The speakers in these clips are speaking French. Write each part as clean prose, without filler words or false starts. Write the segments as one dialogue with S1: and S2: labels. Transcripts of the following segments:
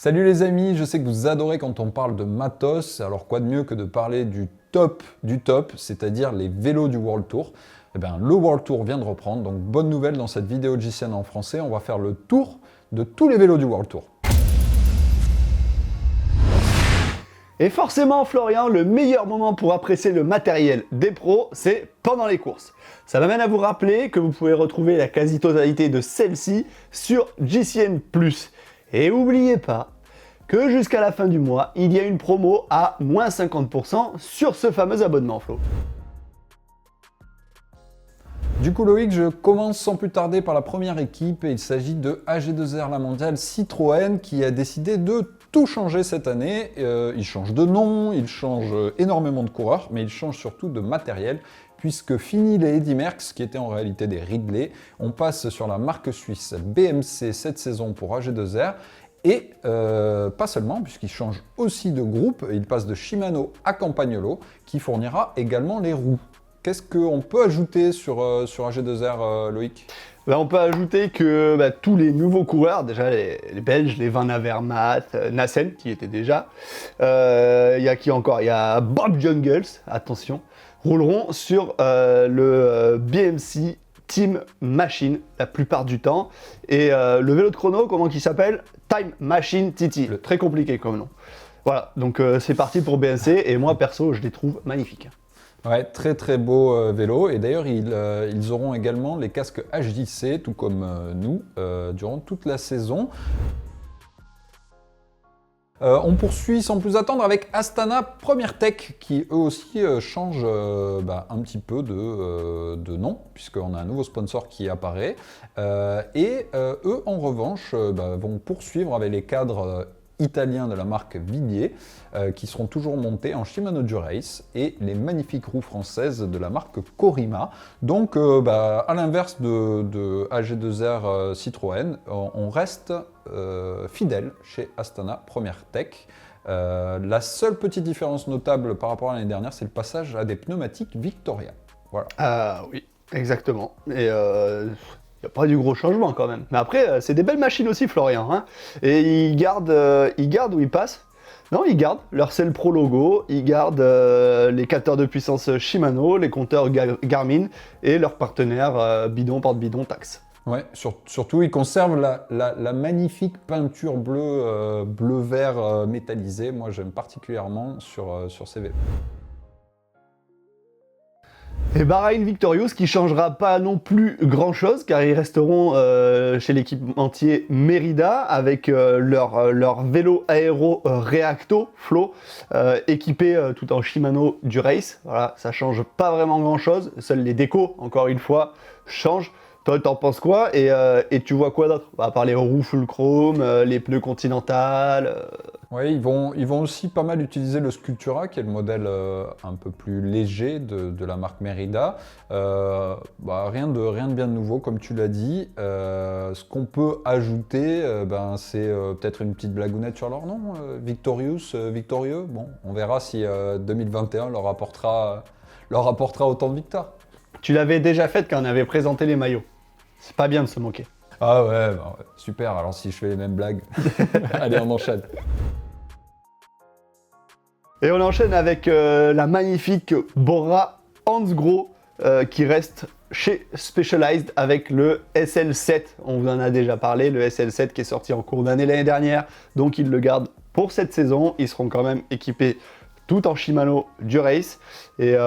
S1: Salut les amis, je sais que vous adorez quand on parle de matos, alors quoi de mieux que de parler du top, c'est-à-dire les vélos du World Tour. Eh bien, le World Tour vient de reprendre, donc bonne nouvelle dans cette vidéo de JCN en français, on va faire le tour de tous les vélos du World Tour.
S2: Et forcément, Florian, le meilleur moment pour apprécier le matériel des pros, c'est pendant les courses. Ça m'amène à vous rappeler que vous pouvez retrouver la quasi-totalité de celle-ci sur JCN+. Et n'oubliez pas que jusqu'à la fin du mois, il y a une promo à moins 50% sur ce fameux abonnement, Flo.
S1: Du coup Loïc, je commence sans plus tarder par la première équipe et il s'agit de AG2R La Mondiale Citroën qui a décidé de tout changer cette année. Il change de nom, il change énormément de coureurs, mais il change surtout de matériel puisque fini les Eddy Merckx qui étaient en réalité des Ridley, on passe sur la marque suisse BMC cette saison pour AG2R. Et pas seulement, puisqu'il change aussi de groupe, il passe de Shimano à Campagnolo, qui fournira également les roues. Qu'est-ce qu'on peut ajouter sur AG2R, Loïc ?
S2: On peut ajouter que tous les nouveaux coureurs, déjà les Belges, les Van Avermaet, Nassen qui était déjà, il y a qui encore ? Il y a Bob Jungels, attention, rouleront sur le BMC Team Machine la plupart du temps. Et le vélo de chrono, comment il s'appelle ? Time Machine TT, très compliqué comme nom. Voilà, donc c'est parti pour BMC et moi perso je les trouve magnifiques.
S1: Ouais, très très beau vélo et d'ailleurs ils auront également les casques HJC tout comme nous durant toute la saison. On poursuit sans plus attendre avec Astana Première Tech qui eux aussi changent un petit peu de nom puisqu'on a un nouveau sponsor qui apparaît et eux en revanche vont poursuivre avec les cadres italiens de la marque Villiers qui seront toujours montés en Shimano Dura-Ace et les magnifiques roues françaises de la marque Corima. Donc à l'inverse de AG2R Citroën, on reste fidèle chez Astana Première Tech. La seule petite différence notable par rapport à l'année dernière, c'est le passage à des pneumatiques Victoria. Voilà.
S2: Ah oui, exactement. Et il n'y a pas du gros changement quand même. Mais après, c'est des belles machines aussi, Florian. Hein. Et ils gardent où ils passent. Non, ils gardent leur Cell Pro logo, ils gardent les capteurs de puissance Shimano, les compteurs Garmin et leurs partenaires bidon, porte-bidon, Tacx.
S1: Ouais, surtout ils conservent la magnifique peinture bleu-vert métallisée. Moi j'aime particulièrement sur ces vélos.
S2: Et Bahrain Victorious qui changera pas non plus grand chose car ils resteront chez l'équipementier Merida avec leur vélo aéro Reacto Flow équipé tout en Shimano Dura-Ace. Voilà, ça change pas vraiment grand chose, seuls les décos encore une fois changent. Toi t'en penses quoi et tu vois quoi d'autre à part les roues full chrome, les pneus Continental
S1: Oui, ils vont aussi pas mal utiliser le Sculptura, qui est le modèle un peu plus léger de la marque Merida. Rien de bien nouveau, comme tu l'as dit. Ce qu'on peut ajouter, c'est peut-être une petite blagounette sur leur nom, Victorieux. Bon, on verra si 2021 leur apportera autant de victoires.
S2: Tu l'avais déjà fait quand on avait présenté les maillots. C'est pas bien de se moquer.
S1: Ah ouais, super, alors si je fais les mêmes blagues. Allez, on enchaîne.
S2: Et on enchaîne avec la magnifique Bora Hansgrohe qui reste chez Specialized avec le SL7. On vous en a déjà parlé, le SL7 qui est sorti en cours d'année l'année dernière. Donc ils le gardent pour cette saison. Ils seront quand même équipés tout en Shimano Dura-Ace. Et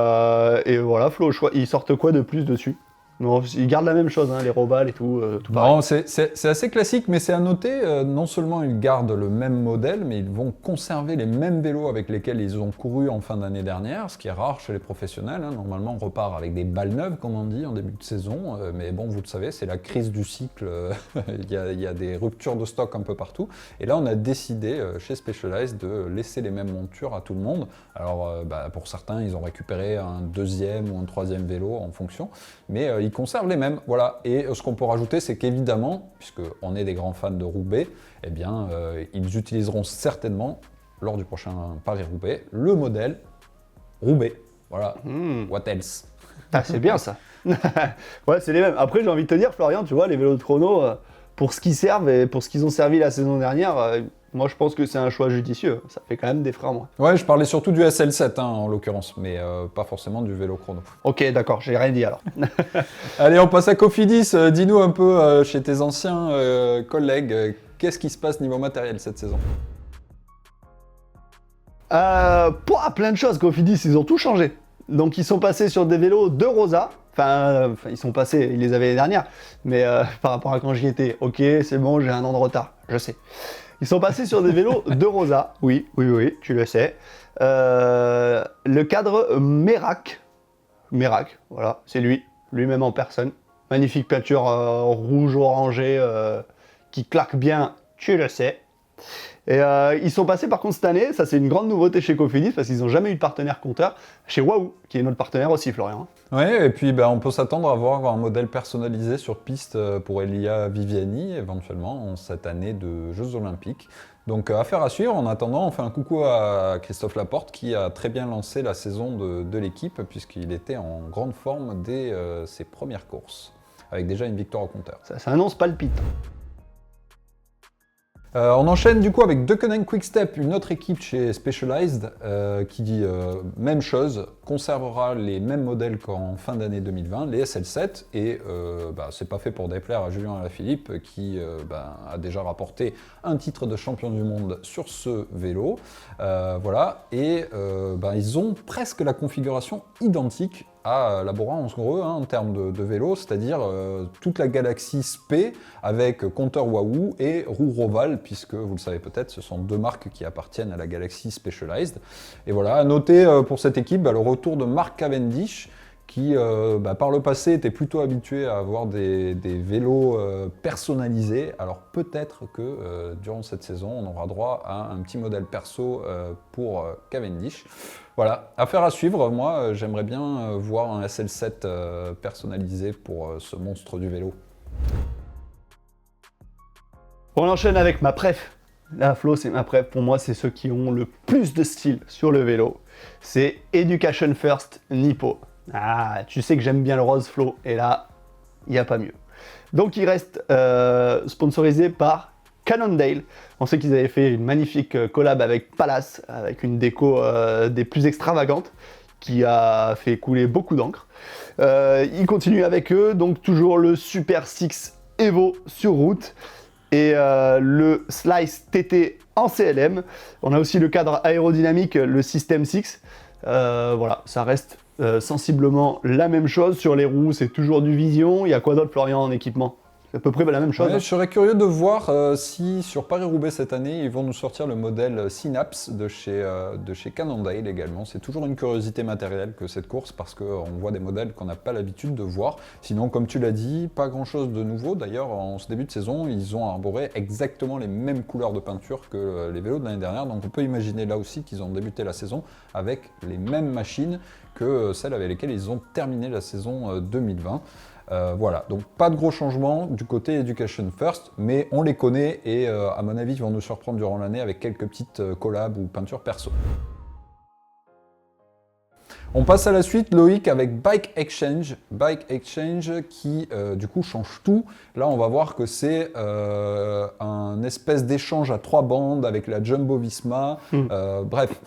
S2: voilà, Flo, ils sortent quoi de plus dessus ? Non, ils gardent la même chose, hein, les robals et tout. Tout
S1: non, c'est assez classique, mais c'est à noter, non seulement ils gardent le même modèle, mais ils vont conserver les mêmes vélos avec lesquels ils ont couru en fin d'année dernière, ce qui est rare chez les professionnels. Hein. Normalement, on repart avec des balles neuves, comme on dit, en début de saison. Mais bon, vous le savez, c'est la crise du cycle. Il y a des ruptures de stock un peu partout. Et là, on a décidé, chez Specialized, de laisser les mêmes montures à tout le monde. Alors, pour certains, ils ont récupéré un deuxième ou un troisième vélo en fonction. Mais ils conservent les mêmes, voilà. Et ce qu'on peut rajouter, c'est qu'évidemment, puisqu'on est des grands fans de Roubaix, eh bien, ils utiliseront certainement, lors du prochain Paris-Roubaix, le modèle Roubaix. Voilà, what else ?
S2: Ah, c'est bien ça. Ouais, c'est les mêmes. Après, j'ai envie de te dire, Florian, tu vois, les vélos de chrono, pour ce qu'ils servent et pour ce qu'ils ont servi la saison dernière, Moi, je pense que c'est un choix judicieux. Ça fait quand même des frais en moins.
S1: Ouais, je parlais surtout du SL7 hein, en l'occurrence, mais pas forcément du vélo chrono.
S2: Ok, d'accord, j'ai rien dit alors.
S1: Allez, on passe à Cofidis. Dis-nous un peu chez tes anciens collègues, qu'est-ce qui se passe niveau matériel cette saison?
S2: Plein de choses, Cofidis, ils ont tout changé. Donc ils sont passés sur des vélos de Rosa. Enfin, ils sont passés, ils les avaient l'année dernière. Mais par rapport à quand j'y étais, ok, c'est bon, j'ai un an de retard, je sais. Ils sont passés sur des vélos de Rosa. Oui, tu le sais. Le cadre Merak. Merak, voilà, c'est lui-même en personne. Magnifique peinture rouge-orangé qui claque bien, tu le sais. Et ils sont passés par contre cette année, ça c'est une grande nouveauté chez Cofidis parce qu'ils n'ont jamais eu de partenaire compteur, chez Wahoo, qui est notre partenaire aussi, Florian.
S1: Ouais, et puis on peut s'attendre à voir un modèle personnalisé sur piste pour Elia Viviani, éventuellement, en cette année de Jeux Olympiques. Donc affaire à suivre. En attendant, on fait un coucou à Christophe Laporte qui a très bien lancé la saison de l'équipe puisqu'il était en grande forme dès ses premières courses, avec déjà une victoire au compteur.
S2: Ça annonce palpitant.
S1: On enchaîne du coup avec Deceuninck Quick-Step, une autre équipe chez Specialized qui dit même chose, conservera les mêmes modèles qu'en fin d'année 2020, les SL7, et c'est pas fait pour déplaire à Julien Alaphilippe qui a déjà rapporté un titre de champion du monde sur ce vélo. Voilà, et ils ont presque la configuration identique à la Bora 11 en termes de vélo, c'est-à-dire toute la galaxie SP avec compteur Wahoo et roue Roval, puisque vous le savez peut-être, ce sont deux marques qui appartiennent à la galaxie Specialized. Et voilà, à noter pour cette équipe le retour de Mark Cavendish, qui par le passé était plutôt habitué à avoir des vélos personnalisés. Alors peut-être que durant cette saison, on aura droit à un petit modèle perso pour Cavendish. Voilà, affaire à suivre. Moi, j'aimerais bien voir un SL7 personnalisé pour ce monstre du vélo.
S2: On enchaîne avec ma préf. La Flo, c'est ma préf. Pour moi, c'est ceux qui ont le plus de style sur le vélo. C'est Education First Nippo. Ah, tu sais que j'aime bien le rose, Flo, et là, il n'y a pas mieux. Donc, il reste sponsorisé par Cannondale. On sait qu'ils avaient fait une magnifique collab avec Palace, avec une déco des plus extravagantes, qui a fait couler beaucoup d'encre. Ils continuent avec eux, donc toujours le Super 6 Evo sur route, et le Slice TT en CLM. On a aussi le cadre aérodynamique, le System 6. Voilà, ça reste sensiblement la même chose. Sur les roues, c'est toujours du Vision. Il y a quoi d'autre, Florian, en équipement? C'est à peu près la même chose.
S1: Ouais, je serais curieux de voir si sur Paris-Roubaix cette année, ils vont nous sortir le modèle Synapse de chez Cannondale également. C'est toujours une curiosité matérielle que cette course parce qu'on voit des modèles qu'on n'a pas l'habitude de voir. Sinon, comme tu l'as dit, pas grand-chose de nouveau. D'ailleurs, en ce début de saison, ils ont arboré exactement les mêmes couleurs de peinture que les vélos de l'année dernière. Donc on peut imaginer là aussi qu'ils ont débuté la saison avec les mêmes machines que celles avec lesquelles ils ont terminé la saison 2020. Voilà, donc pas de gros changements du côté Education First, mais on les connaît et à mon avis ils vont nous surprendre durant l'année avec quelques petites collabs ou peintures perso. On passe à la suite, Loïc, avec Bike Exchange. Bike Exchange qui du coup change tout. Là on va voir que c'est un espèce d'échange à 3 bandes avec la Jumbo Visma. Bref,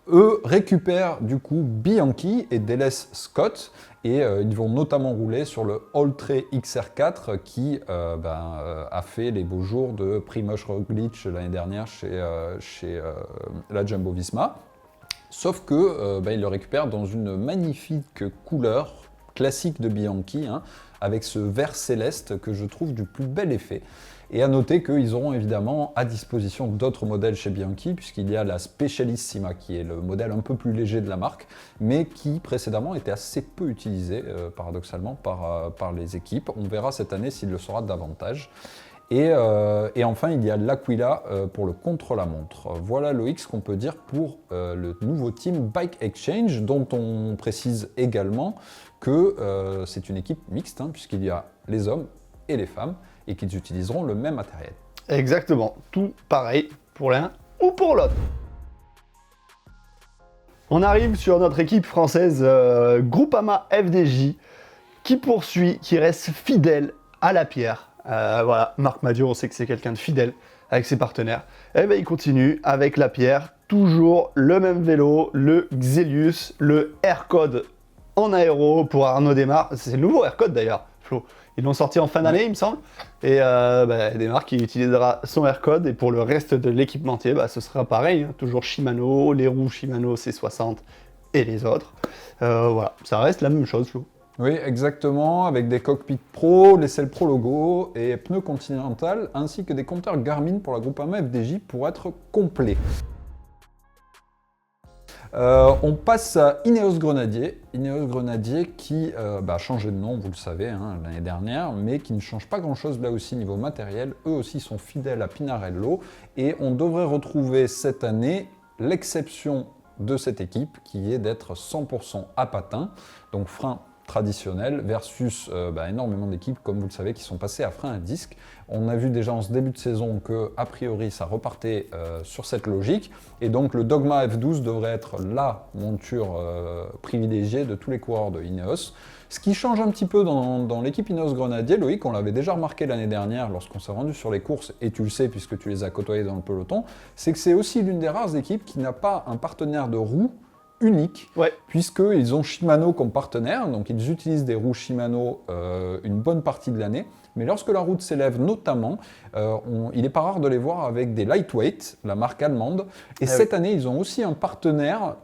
S1: eux récupèrent du coup Bianchi et Délaisse Scott. Et ils vont notamment rouler sur le Alltrail XR4 qui a fait les beaux jours de Primož Roglič l'année dernière chez la Jumbo Visma. Sauf que ils le récupèrent dans une magnifique couleur classique de Bianchi, avec ce vert céleste que je trouve du plus bel effet. Et à noter qu'ils auront évidemment à disposition d'autres modèles chez Bianchi, puisqu'il y a la Specialissima, qui est le modèle un peu plus léger de la marque, mais qui précédemment était assez peu utilisé, paradoxalement, par les équipes. On verra cette année s'il le sera davantage. Et enfin, il y a l'Aquila pour le contre-la-montre. Voilà Loïc, ce qu'on peut dire pour le nouveau team Bike Exchange, dont on précise également que c'est une équipe mixte, puisqu'il y a les hommes et les femmes, et qu'ils utiliseront le même matériel.
S2: Exactement, tout pareil pour l'un ou pour l'autre. On arrive sur notre équipe française Groupama FDJ qui poursuit, qui reste fidèle à la pierre. Voilà, Marc Madiot, on sait que c'est quelqu'un de fidèle avec ses partenaires. Et ben il continue avec la pierre, toujours le même vélo, le Xelius, le Aircode en aéro pour Arnaud Desmar. C'est le nouveau Aircode d'ailleurs, Flo. Ils l'ont sorti en fin d'année, il me semble. Et Desmar qui utilisera son Aircode. Et pour le reste de l'équipementier, ce sera pareil. Hein. Toujours Shimano, les roues Shimano C60 et les autres. Voilà, ça reste la même chose, Flo.
S1: Oui, exactement, avec des cockpits pro, les selles pro logo et pneus Continental, ainsi que des compteurs Garmin pour la Groupama FDJ pour être complet. On passe à Ineos Grenadier. Ineos Grenadier qui a changé de nom, vous le savez, hein, l'année dernière, mais qui ne change pas grand-chose là aussi niveau matériel. Eux aussi sont fidèles à Pinarello et on devrait retrouver cette année l'exception de cette équipe qui est d'être 100% à patins, donc frein traditionnel versus énormément d'équipes, comme vous le savez, qui sont passées à frein à disque. On a vu déjà en ce début de saison que, a priori, ça repartait sur cette logique. Et donc, le Dogma F12 devrait être la monture privilégiée de tous les coureurs de Ineos. Ce qui change un petit peu dans l'équipe Ineos Grenadier, Loïc, on l'avait déjà remarqué l'année dernière lorsqu'on s'est rendu sur les courses, et tu le sais puisque tu les as côtoyés dans le peloton, c'est que c'est aussi l'une des rares équipes qui n'a pas un partenaire de roue unique, puisqu'ils ont Shimano comme partenaire, donc ils utilisent des roues Shimano une bonne partie de l'année, mais lorsque la route s'élève notamment, il n'est pas rare de les voir avec des lightweight, la marque allemande, et cette année ils ont aussi un partenaire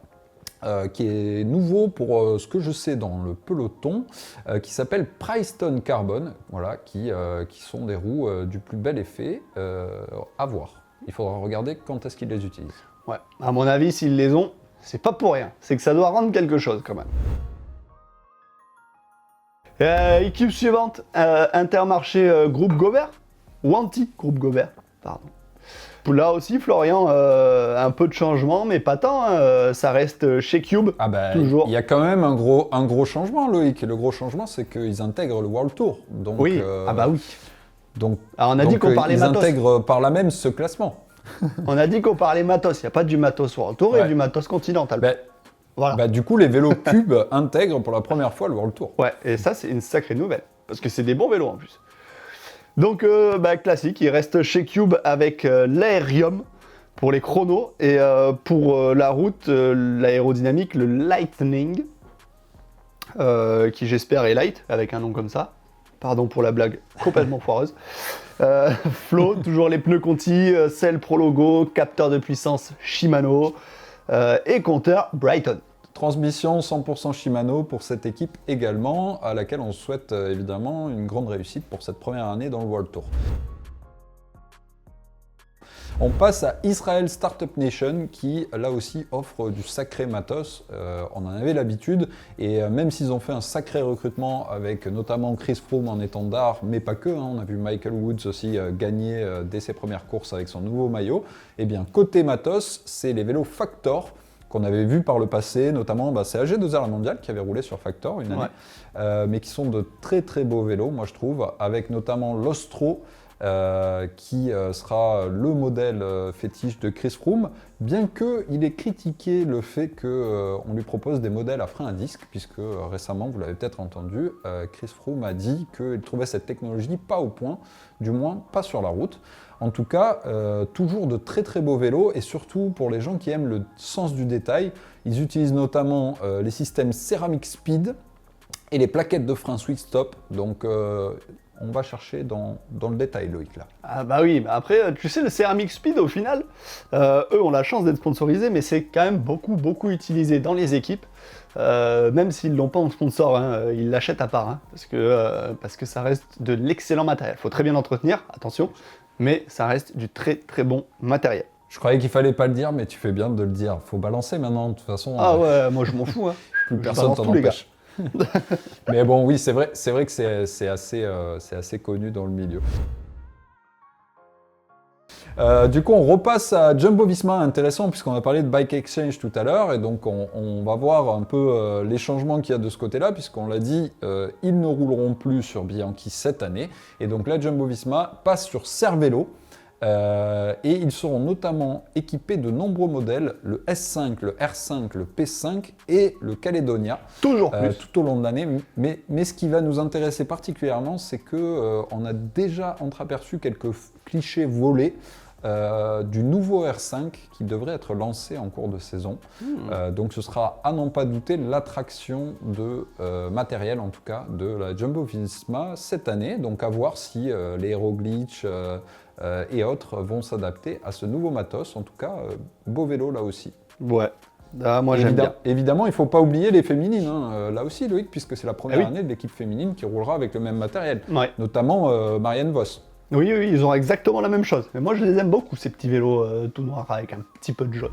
S1: qui est nouveau pour ce que je sais dans le peloton, qui s'appelle Pricestone Carbon, voilà, qui sont des roues du plus bel effet à voir. Il faudra regarder quand est-ce qu'ils les utilisent.
S2: Ouais, à mon avis, s'ils les ont, c'est pas pour rien, c'est que ça doit rendre quelque chose quand même. Équipe suivante, Intermarché Groupe Gobert, ou anti-Groupe Gobert, pardon. Là aussi, Florian, un peu de changement, mais pas tant, hein, ça reste chez Cube, toujours.
S1: Il y a quand même un gros changement, Loïc, et le gros changement, c'est qu'ils intègrent le World Tour. Donc,
S2: oui, oui.
S1: Donc,
S2: alors on a dit qu'on parlait matos.
S1: Ils intègrent par là même ce classement.
S2: On a dit qu'on parlait matos, il n'y a pas du matos World Tour et du matos Continental.
S1: Voilà. Du coup, les vélos Cube intègrent pour la première fois le World Tour.
S2: Ouais, et ça, c'est une sacrée nouvelle, parce que c'est des bons vélos en plus. Donc, classique, il reste chez Cube avec l'Aerium pour les chronos et pour la route, l'aérodynamique, le Lightning, qui j'espère est light, avec un nom comme ça. Pardon pour la blague complètement foireuse. Flo, toujours les pneus Conti, selle Pro Logo, capteur de puissance Shimano et compteur Brighton.
S1: Transmission 100% Shimano pour cette équipe également, à laquelle on souhaite évidemment une grande réussite pour cette première année dans le World Tour. On passe à Israel Startup Nation qui, là aussi, offre du sacré matos. On en avait l'habitude et même s'ils ont fait un sacré recrutement avec notamment Chris Froome en étendard, mais pas que, hein, on a vu Michael Woods aussi gagner dès ses premières courses avec son nouveau maillot. Et bien, côté matos, c'est les vélos Factor qu'on avait vu par le passé, notamment c'est AG2R La Mondiale qui avait roulé sur Factor une année, mais qui sont de très très beaux vélos, moi je trouve, avec notamment l'Ostro, qui sera le modèle fétiche de Chris Froome, bien qu'il ait critiqué le fait qu'on lui propose des modèles à frein à disque, puisque récemment, vous l'avez peut-être entendu, Chris Froome a dit qu'il trouvait cette technologie pas au point, du moins pas sur la route. En tout cas, toujours de très très beaux vélos, et surtout pour les gens qui aiment le sens du détail, ils utilisent notamment les systèmes Ceramic Speed et les plaquettes de frein Sweet Stop, donc on va chercher dans le détail, Loïc, là.
S2: Ah bah oui, mais après, tu sais, le Ceramic Speed, au final, eux ont la chance d'être sponsorisés, mais c'est quand même beaucoup utilisé dans les équipes, même s'ils ne l'ont pas en sponsor, hein, ils l'achètent à part, hein, parce que ça reste de l'excellent matériel. Il faut très bien l'entretenir, attention, mais ça reste du très très bon matériel.
S1: Je croyais qu'il fallait pas le dire, mais tu fais bien de le dire. Faut balancer maintenant, de toute façon.
S2: Ah ouais, moi je m'en fous, hein.
S1: Plus personne t'en empêche. Mais bon, oui, c'est vrai que c'est assez connu dans le milieu. Du coup, on repasse à Jumbo-Visma, intéressant, puisqu'on a parlé de Bike Exchange tout à l'heure, et donc on va voir un peu les changements qu'il y a de ce côté-là, puisqu'on l'a dit, ils ne rouleront plus sur Bianchi cette année, et donc là, Jumbo-Visma passe sur Cervelo, et ils seront notamment équipés de nombreux modèles, le S5, le R5, le P5 et le Caledonia.
S2: Toujours plus.
S1: Tout au long de l'année. Mais ce qui va nous intéresser particulièrement, c'est qu'on a déjà entreaperçu quelques clichés volés du nouveau R5 qui devrait être lancé en cours de saison. Donc ce sera à n'en pas douter l'attraction de matériel, en tout cas, de la Jumbo-Visma cette année. Donc à voir si les Roglic et autres vont s'adapter à ce nouveau matos. En tout cas, beau vélo là aussi.
S2: Ouais. Ah, moi j'aime bien.
S1: Évidemment, il ne faut pas oublier les féminines, là aussi Loïc, puisque c'est la première année de l'équipe féminine qui roulera avec le même matériel, notamment Marianne Vos.
S2: Oui, ils ont exactement la même chose. Mais moi je les aime beaucoup, ces petits vélos tout noirs avec un petit peu de jaune.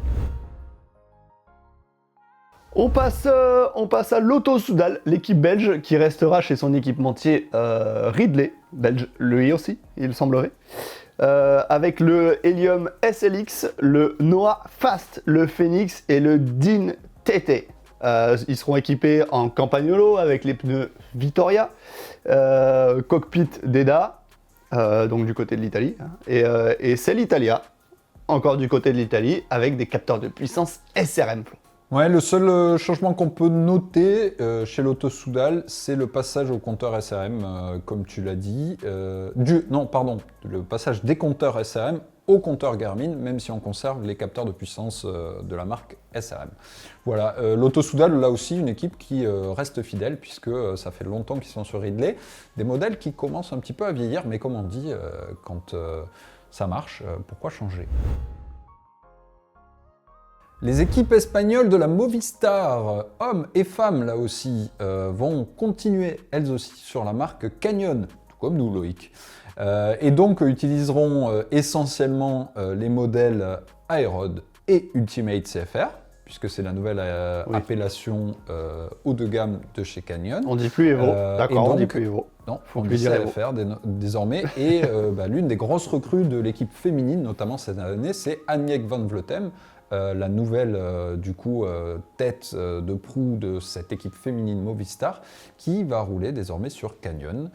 S2: On passe à Lotto Soudal, l'équipe belge qui restera chez son équipementier Ridley, belge lui aussi, il semblerait. Avec le Helium SLX, le Noah Fast, le Phoenix et le Dean TT. Ils seront équipés en Campagnolo avec les pneus Vittoria, cockpit d'EDA, donc du côté de l'Italie, et c'est l'Italia, encore du côté de l'Italie, avec des capteurs de puissance SRM.
S1: Ouais, le seul changement qu'on peut noter chez Lotto Soudal, c'est le passage au compteur SRM, comme tu l'as dit. Le passage des compteurs SRM au compteur Garmin, même si on conserve les capteurs de puissance de la marque SRM. Voilà, Lotto Soudal, là aussi, une équipe qui reste fidèle, puisque ça fait longtemps qu'ils sont sur Ridley. Des modèles qui commencent un petit peu à vieillir, mais comme on dit, quand ça marche, pourquoi changer ? Les équipes espagnoles de la Movistar, hommes et femmes là aussi, vont continuer elles aussi sur la marque Canyon, tout comme nous Loïc. Et donc utiliseront essentiellement les modèles Aerod et Ultimate CFR, puisque c'est la nouvelle appellation haut de gamme de chez Canyon.
S2: On dit plus Evo, d'accord, on dit plus Evo.
S1: Non, on dit CFR désormais. Et l'une des grosses recrues de l'équipe féminine, notamment cette année, c'est Annemiek van Vleuten, la nouvelle tête de proue de cette équipe féminine Movistar, qui va rouler désormais sur Canyon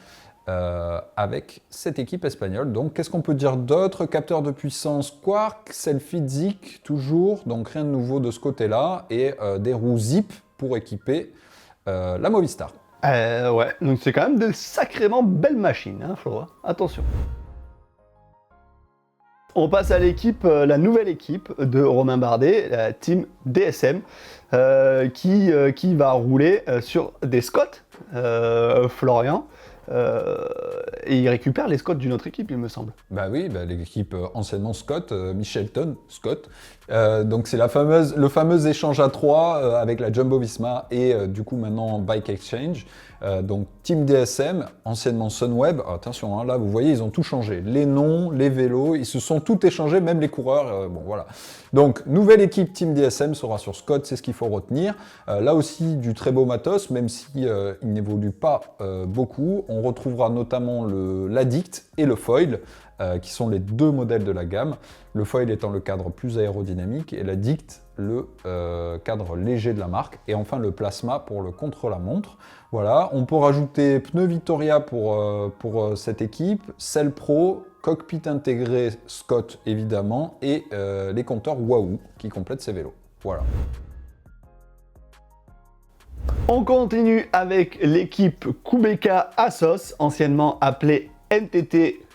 S1: avec cette équipe espagnole. Donc qu'est-ce qu'on peut dire d'autre ? Capteur de puissance Quark, selfie Zik toujours, donc rien de nouveau de ce côté-là, et des roues Zip pour équiper la Movistar.
S2: Ouais, donc c'est quand même de sacrément belles machines, hein, Flo, attention. On passe à l'équipe, la nouvelle équipe de Romain Bardet, la team DSM, qui va rouler sur des Scott, Florian, et il récupère les Scott d'une autre équipe, il me semble.
S1: Bah oui, l'équipe anciennement Scott, Michelton Scott. Donc c'est le fameux échange à 3 avec la Jumbo-Visma et du coup maintenant Bike Exchange. Donc Team DSM, anciennement Sunweb. Attention, là vous voyez, ils ont tout changé. Les noms, les vélos, ils se sont tout échangés, même les coureurs. Bon voilà. Donc nouvelle équipe Team DSM sera sur Scott, c'est ce qu'il faut retenir. Là aussi du très beau matos, même si il n'évolue pas beaucoup. On retrouvera notamment l'Addict et le Foil, qui sont les deux modèles de la gamme. Le Foil étant le cadre plus aérodynamique et l'Addict le cadre léger de la marque. Et enfin le Plasma pour le contre-la-montre. Voilà, on peut rajouter pneus Vittoria pour cette équipe, Cell Pro, cockpit intégré Scott évidemment, et les compteurs Wahoo qui complètent ces vélos. Voilà.
S2: On continue avec l'équipe Kubeka Assos, anciennement appelée NTT.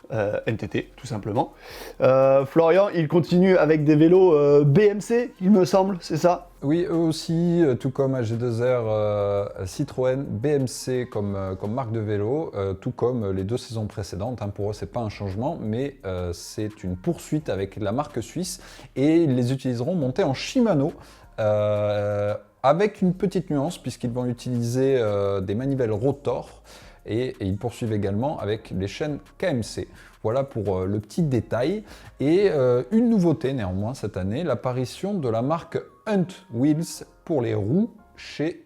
S2: NTT, tout simplement. Florian, il continue avec des vélos BMC, il me semble, c'est ça ?
S1: Oui, eux aussi, tout comme AG2R, Citroën, BMC comme marque de vélo, tout comme les 2 saisons précédentes. Pour eux, c'est pas un changement, mais c'est une poursuite avec la marque suisse, et ils les utiliseront montés en Shimano. Avec une petite nuance, puisqu'ils vont utiliser des manivelles rotor, et ils poursuivent également avec les chaînes KMC. Voilà pour le petit détail. Et une nouveauté néanmoins cette année, l'apparition de la marque Hunt Wheels pour les roues chez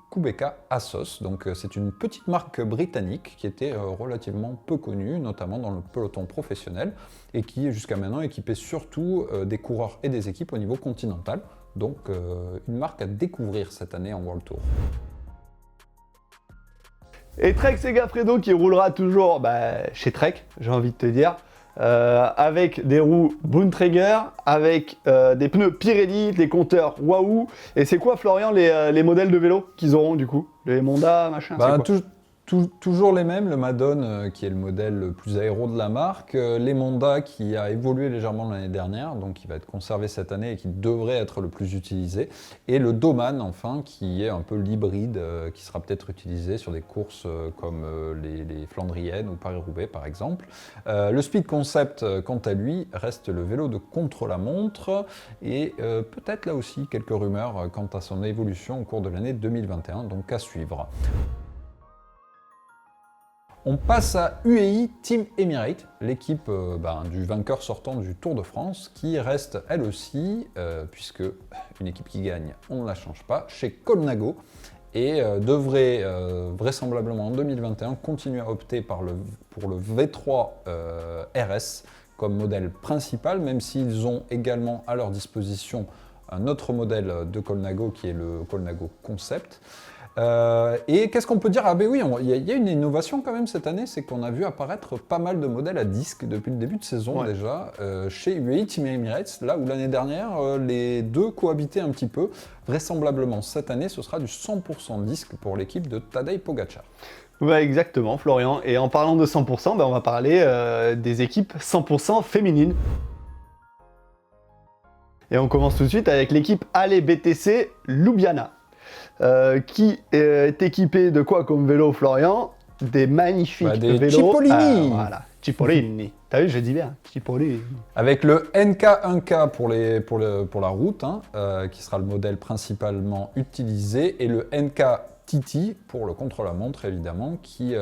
S1: Kubeka Assos. Donc c'est une petite marque britannique qui était relativement peu connue, notamment dans le peloton professionnel, et qui jusqu'à maintenant équipait surtout des coureurs et des équipes au niveau continental. Donc une marque à découvrir cette année en World Tour.
S2: Et Trek Segafredo qui roulera toujours chez Trek, j'ai envie de te dire, avec des roues Bontrager, avec des pneus Pirelli, des compteurs Wahoo. Et c'est quoi, Florian, les modèles de vélo qu'ils auront du coup ? Les Monda, machin, c'est quoi ?
S1: Toujours les mêmes, le Madone qui est le modèle le plus aéro de la marque, l'Emonda qui a évolué légèrement l'année dernière, donc qui va être conservé cette année et qui devrait être le plus utilisé, et le Doman enfin qui est un peu l'hybride qui sera peut-être utilisé sur des courses comme les Flandriennes ou Paris-Roubaix par exemple. Le Speed Concept quant à lui reste le vélo de contre-la-montre et peut-être là aussi quelques rumeurs quant à son évolution au cours de l'année 2021, donc à suivre. On passe à UAE Team Emirates, l'équipe du vainqueur sortant du Tour de France, qui reste elle aussi, puisque une équipe qui gagne, on ne la change pas, chez Colnago, et devrait vraisemblablement en 2021 continuer à opter pour le V3 RS comme modèle principal, même s'ils ont également à leur disposition un autre modèle de Colnago qui est le Colnago Concept. Et qu'est-ce qu'on peut dire? Ah ben oui, il y a une innovation quand même cette année, c'est qu'on a vu apparaître pas mal de modèles à disque depuis le début de saison déjà, chez UAE Team Emirates, là où l'année dernière, les deux cohabitaient un petit peu. Vraisemblablement, cette année, ce sera du 100% disque pour l'équipe de Tadej Pogacar.
S2: Ouais, exactement, Florian. Et en parlant de 100%, on va parler des équipes 100% féminines. Et on commence tout de suite avec l'équipe Ale BTC Ljubljana. Qui est équipé de quoi comme vélo, Florian? Des magnifiques
S1: des
S2: vélos.
S1: Cipollini.
S2: Voilà, Cipollini. T'as vu, je dis bien, Cipollini.
S1: Avec le NK1K pour la route, qui sera le modèle principalement utilisé, et le NK TT pour le contre-la-montre évidemment, qui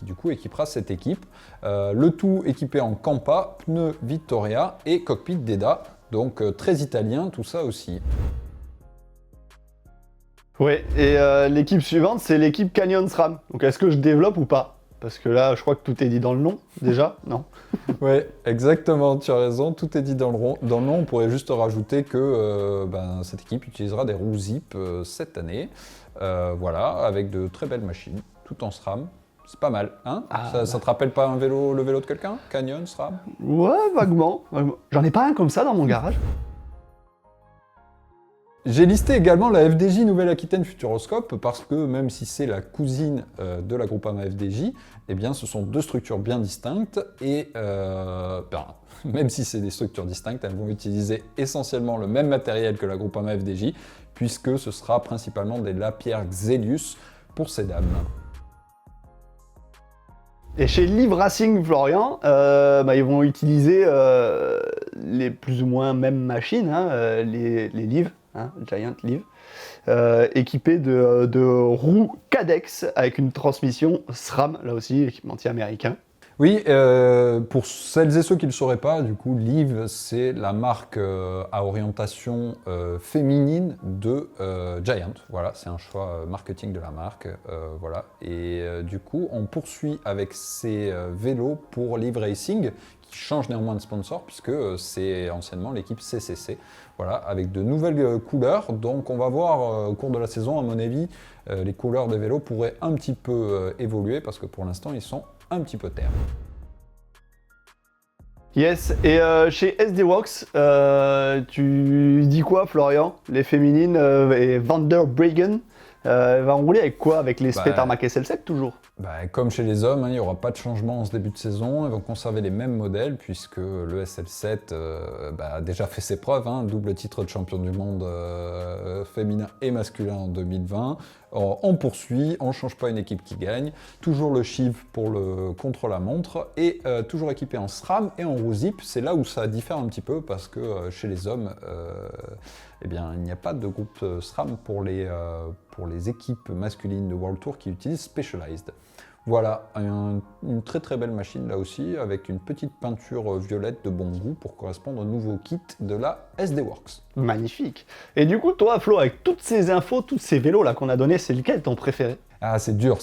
S1: du coup équipera cette équipe. Le tout équipé en Campa, pneus Vittoria et cockpit Deda, donc très italien tout ça aussi.
S2: Oui, et l'équipe suivante, c'est l'équipe Canyon SRAM. Donc est-ce que je développe ou pas? Parce que là, je crois que tout est dit dans le nom, déjà, non?
S1: Oui, exactement, tu as raison, tout est dit dans le nom. On pourrait juste rajouter que cette équipe utilisera des roues Zip cette année, voilà, avec de très belles machines, tout en SRAM. C'est pas mal, hein? Ça te rappelle pas le vélo de quelqu'un? Canyon, SRAM?
S2: Ouais, vaguement. J'en ai pas un comme ça dans mon garage.
S1: J'ai listé également la FDJ Nouvelle-Aquitaine Futuroscope parce que même si c'est la cousine de la Groupama FDJ, eh bien ce sont deux structures bien distinctes et même si c'est des structures distinctes, elles vont utiliser essentiellement le même matériel que la Groupama FDJ puisque ce sera principalement des Lapierre Xelius pour ces dames.
S2: Et chez Liv Racing, Florian, ils vont utiliser les plus ou moins mêmes machines, les Liv. Giant Liv, équipé de roues Cadex avec une transmission SRAM, là aussi, équipementier américain.
S1: Oui, pour celles et ceux qui ne le sauraient pas, du coup, Liv, c'est la marque à orientation féminine de Giant. Voilà, c'est un choix marketing de la marque. Voilà. Et du coup, on poursuit avec ces vélos pour Liv Racing, qui change néanmoins de sponsor, puisque c'est anciennement l'équipe CCC. Voilà, avec de nouvelles couleurs. Donc on va voir au cours de la saison, à mon avis, les couleurs des vélos pourraient un petit peu évoluer, parce que pour l'instant, ils sont un petit peu terre.
S2: Yes, et chez SD Works, tu dis quoi, Florian? Les féminines et Vanderbregen va rouler avec quoi? Avec les Spet Armac SL7 toujours?
S1: Comme chez les hommes, il n'y aura pas de changement en ce début de saison. Ils vont conserver les mêmes modèles puisque le SL7 a déjà fait ses preuves. Double titre de champion du monde féminin et masculin en 2020. On poursuit, on ne change pas une équipe qui gagne. Toujours le Chiv pour le contre-la-montre et toujours équipé en SRAM et en roue Zip. C'est là où ça diffère un petit peu parce que chez les hommes, il n'y a pas de groupe SRAM pour les équipes masculines de World Tour qui utilisent Specialized. Voilà, une très très belle machine là aussi, avec une petite peinture violette de bon goût pour correspondre au nouveau kit de la SD Works.
S2: Magnifique. Et du coup, toi, Flo, avec toutes ces infos, tous ces vélos là qu'on a donnés, c'est lequel ton préféré?
S1: Ah, c'est dur.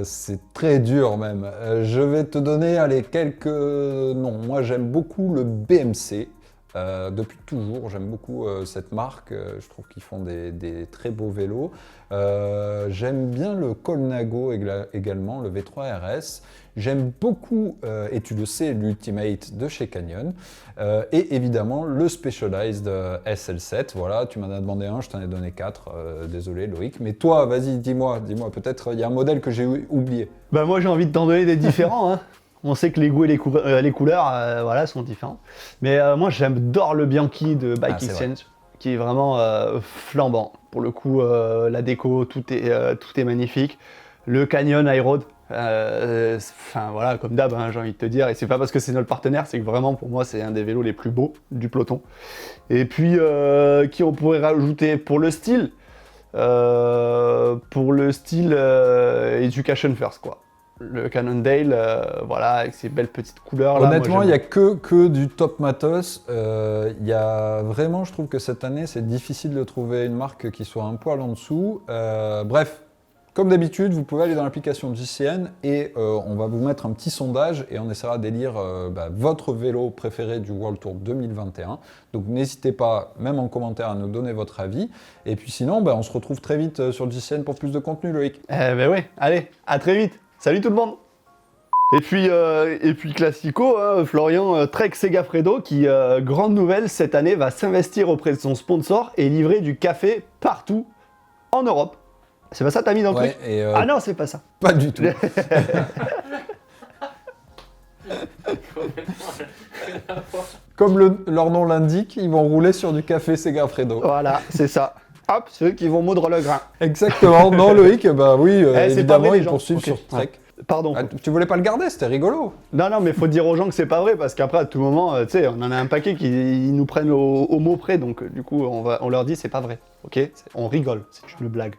S1: C'est très dur même. Je vais te donner quelques noms. Moi, j'aime beaucoup le BMC. depuis toujours. J'aime beaucoup cette marque, je trouve qu'ils font des très beaux vélos. J'aime bien le Colnago également, le V3 RS. J'aime beaucoup, et tu le sais, l'Ultimate de chez Canyon. Et évidemment, le Specialized SL7. Voilà, tu m'en as demandé un, je t'en ai donné 4. Désolé Loïc. Mais toi, vas-y, dis-moi, peut-être il y a un modèle que j'ai oublié.
S2: Bah moi j'ai envie de t'en donner des différents. Hein. On sait que les goûts et les couleurs voilà, sont différents. Mais moi j'adore le Bianchi de Bike Exchange, qui est vraiment flambant. Pour le coup, la déco, tout est magnifique. Le Canyon High Road, enfin voilà, comme d'hab, hein, j'ai envie de te dire. Et c'est pas parce que c'est notre partenaire, c'est que vraiment pour moi c'est un des vélos les plus beaux du peloton. Et puis qui on pourrait rajouter pour le style Education First quoi. Le Cannondale, voilà, avec ses belles petites couleurs.
S1: Honnêtement, il n'y a que du top matos. Il y a vraiment, je trouve que cette année, c'est difficile de trouver une marque qui soit un poil en dessous. Bref, comme d'habitude, vous pouvez aller dans l'application JCN et on va vous mettre un petit sondage et on essaiera d'élire votre vélo préféré du World Tour 2021. Donc n'hésitez pas, même en commentaire, à nous donner votre avis. Et puis sinon, on se retrouve très vite sur JCN pour plus de contenu, Loïc.
S2: Oui, allez, à très vite. Salut tout le monde. Et puis classico, hein, Florian Trek Segafredo qui, grande nouvelle, cette année va s'investir auprès de son sponsor et livrer du café partout en Europe. C'est pas ça t'as mis dans le truc Ah non, c'est pas ça.
S1: Pas du tout. Comme leur nom l'indique, ils vont rouler sur du café Segafredo.
S2: Voilà, c'est ça. Hop, ceux qui vont moudre le grain.
S1: Exactement. Non, Loïc, oui, évidemment,
S2: vrai,
S1: ils poursuivent sur Trek.
S2: Pardon.
S1: Ah, tu voulais pas le garder, c'était rigolo.
S2: Non, mais faut dire aux gens que c'est pas vrai, parce qu'après, à tout moment, tu sais, on en a un paquet qui nous prennent au mot près, donc du coup, on leur dit c'est pas vrai, ok ? On rigole, c'est une blague.